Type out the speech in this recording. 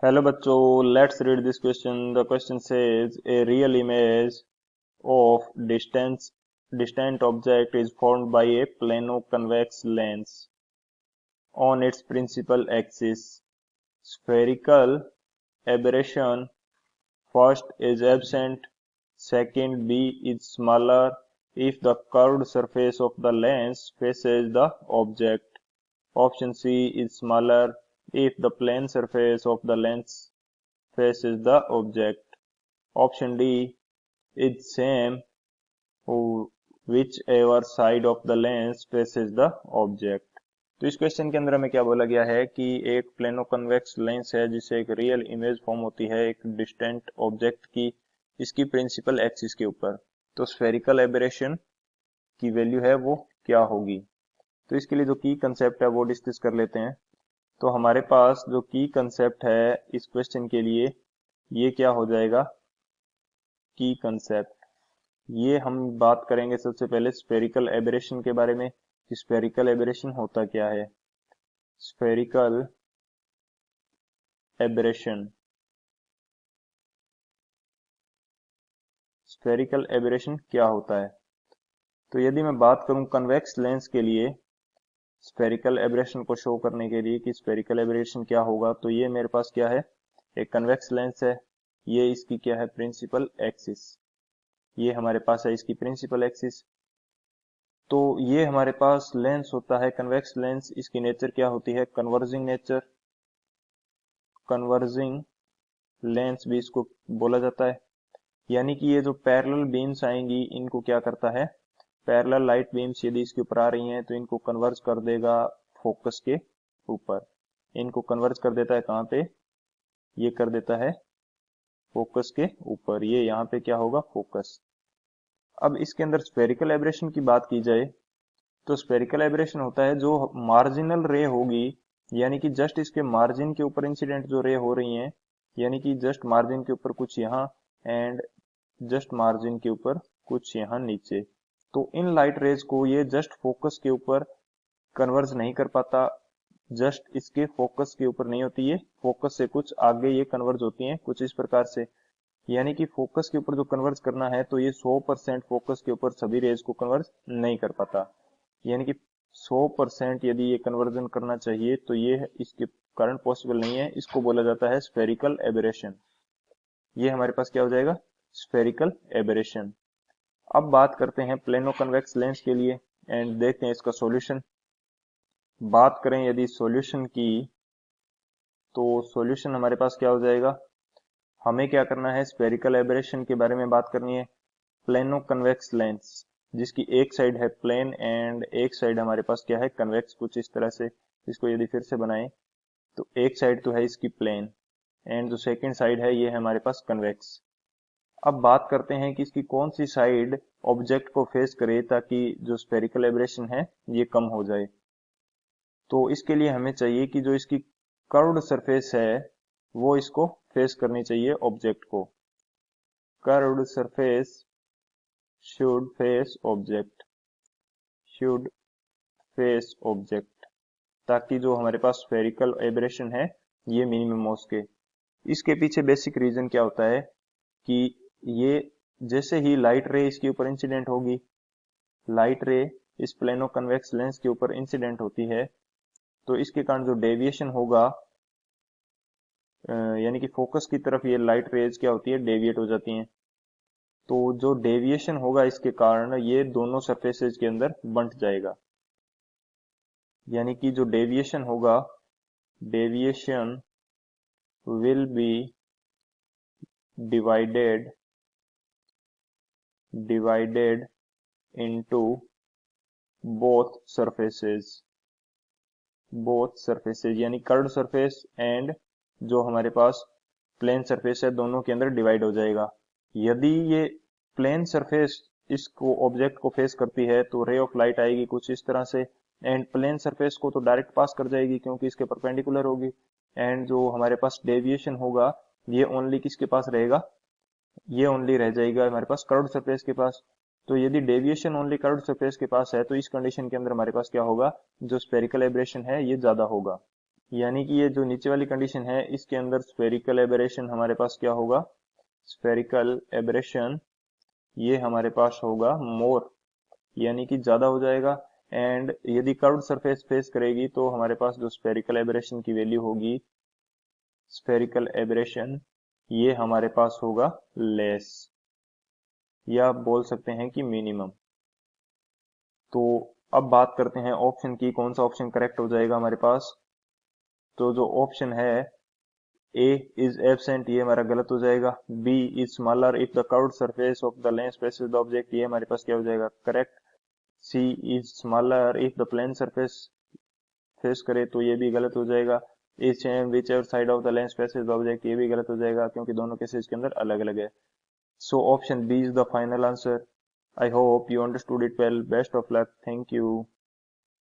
Hello बच्चों, let's read this question. The question says a real image of distant object is formed by a plano-convex lens on its principal axis. Spherical aberration first is absent, second b is smaller if the curved surface of the lens faces the object. Option C is smaller if the plane surface of the lens faces the object. Option D is same whichever side of the lens faces the object. तो इस question के अंदर हमें क्या बोला गया है कि एक प्लेनो कन्वेक्स लेंस है जिससे एक रियल इमेज फॉर्म होती है एक डिस्टेंट ऑब्जेक्ट की, इसकी प्रिंसिपल एक्सिस के ऊपर. तो स्फेरिकल एबरेशन की वैल्यू है वो क्या होगी. तो इसके लिए जो की कंसेप्ट है वो डिस्कस कर लेते हैं. तो हमारे पास जो की कंसेप्ट है इस क्वेश्चन के लिए ये क्या हो जाएगा. की कंसेप्ट ये हम बात करेंगे सबसे पहले स्फेरिकल एबरेशन के बारे में कि स्फेरिकल एबरेशन होता क्या है. स्फेरिकल एबरेशन स्फेरिकल एबरेशन क्या होता है. तो यदि मैं बात करूं कन्वेक्स लेंस के लिए स्फेरिकल एबरेशन को शो करने के लिए कि स्फेरिकल एबरेशन क्या होगा, तो ये मेरे पास क्या है, एक कन्वेक्स लेंस है. ये इसकी क्या है, प्रिंसिपल एक्सिस. ये हमारे पास है इसकी प्रिंसिपल एक्सिस. तो ये हमारे पास लेंस होता है कन्वेक्स लेंस. इसकी नेचर क्या होती है, कन्वर्जिंग नेचर. कन्वर्जिंग लेंस भी इसको बोला जाता है. यानी कि ये जो पैरेलल बीम्स आएंगी इनको क्या करता है, पैरेलल लाइट बीम्स यदि इसके ऊपर आ रही हैं तो इनको कन्वर्ज कर देगा फोकस के ऊपर. इनको कन्वर्ज कर देता है कहाँ पे, ये कर देता है फोकस के ऊपर. ये यहाँ पे क्या होगा, फोकस. अब इसके अंदर स्फेरिकल एबरेशन की बात की जाए तो स्फेरिकल एबरेशन होता है जो मार्जिनल रे होगी, यानी कि जस्ट इसके मार्जिन के ऊपर इंसिडेंट जो रे हो रही हैं, यानी कि जस्ट मार्जिन के ऊपर कुछ यहाँ एंड जस्ट मार्जिन के ऊपर कुछ यहाँ नीचे. तो इन लाइट रेज को ये जस्ट फोकस के ऊपर कन्वर्ज नहीं कर पाता. जस्ट इसके फोकस के ऊपर नहीं होती, ये फोकस से कुछ आगे ये कन्वर्ज होती हैं कुछ इस प्रकार से. यानी कि फोकस के ऊपर जो कन्वर्ज करना है तो ये 100% फोकस के ऊपर सभी रेज को कन्वर्ज नहीं कर पाता. यानी कि 100% यदि ये कन्वर्जन करना चाहिए तो ये इसके कारण पॉसिबल नहीं है. इसको बोला जाता है स्फेरिकल एबरेशन. ये हमारे पास क्या हो जाएगा, स्फेरिकल एबरेशन. अब बात करते हैं प्लेनो कन्वेक्स लेंस के लिए एंड देखते हैं इसका सॉल्यूशन. बात करें यदि सॉल्यूशन की, तो सॉल्यूशन हमारे पास क्या हो जाएगा. हमें क्या करना है, स्फेरिकल एबरेशन के बारे में बात करनी है. प्लेनो कन्वेक्स लेंस जिसकी एक साइड है प्लेन एंड एक साइड हमारे पास क्या है, कन्वेक्स. कुछ इस तरह से इसको यदि फिर से बनाएं तो एक साइड तो है इसकी प्लेन एंड जो सेकंड साइड है ये है हमारे पास कन्वेक्स. अब बात करते हैं कि इसकी कौन सी साइड ऑब्जेक्ट को फेस करे ताकि जो स्फेरिकल एबरेशन है ये कम हो जाए. तो इसके लिए हमें चाहिए कि जो इसकी कर्व्ड सरफेस है वो इसको फेस करनी चाहिए ऑब्जेक्ट को. Curved surface should face object should face object ताकि जो हमारे पास स्फेरिकल एबरेशन है ये मिनिमम हो सके. इसके पीछे बेसिक रीजन क्या होता है कि ये जैसे ही लाइट रे इसके ऊपर इंसिडेंट होगी, लाइट रे इस प्लेनो कन्वेक्स लेंस के ऊपर इंसिडेंट होती है, तो इसके कारण जो डेविएशन होगा, यानी कि फोकस की तरफ ये लाइट रेज क्या होती है, डेविएट हो जाती हैं. तो जो डेविएशन होगा इसके कारण ये दोनों सरफेसेस के अंदर बंट जाएगा. यानी कि जो डेविएशन होगा, deviation will be divided into both surfaces यानी कर्व्ड सरफेस एंड जो हमारे पास प्लेन सरफेस है दोनों के अंदर डिवाइड हो जाएगा. यदि ये प्लेन सरफेस इसको ऑब्जेक्ट को फेस करती है तो रे ऑफ लाइट आएगी कुछ इस तरह से एंड प्लेन सरफेस को तो डायरेक्ट पास कर जाएगी क्योंकि इसके परपेंडिकुलर होगी. एंड जो हमारे पास डेविएशन होगा ये ओनली किसके पास रहेगा, ये ओनली रह जाएगा हमारे पास कर्व्ड सरफेस के पास. तो यदि डेविएशन ओनली कर्व्ड सरफेस के पास है तो इस कंडीशन के अंदर हमारे पास क्या होगा, जो स्फेरिकल एबरेशन है ये ज्यादा होगा. यानी कि ये जो नीचे वाली कंडीशन है इसके अंदर स्फेरिकल एबरेशन हमारे पास क्या होगा, स्फेरिकल एबरेशन ये हमारे पास होगा मोर, यानी कि ज्यादा हो जाएगा। एंड यदि कर्व्ड सरफेस फेस करेगी तो हमारे पास जो स्फेरिकल एबरेशन की वैल्यू होगी, स्फेरिकल एबरेशन ये हमारे पास होगा लेस, या आप बोल सकते हैं कि मिनिमम। तो अब बात करते हैं ऑप्शन की, कौन सा ऑप्शन करेक्ट हो जाएगा हमारे पास। तो जो ऑप्शन है ए इज एब्सेंट ये हमारा गलत हो जाएगा। B is smaller if the curved surface of the lens faces the object ये हमारे पास क्या हो जाएगा, correct. C is smaller if the plane surface face करे तो ये भी गलत हो जाएगा। Is same whichever side of the lens faces the object ये भी गलत हो जाएगा, क्योंकि दोनों केसेस के अंदर अलग अलग है। So option B is the final answer. I hope you understood it well. Best of luck. Thank you.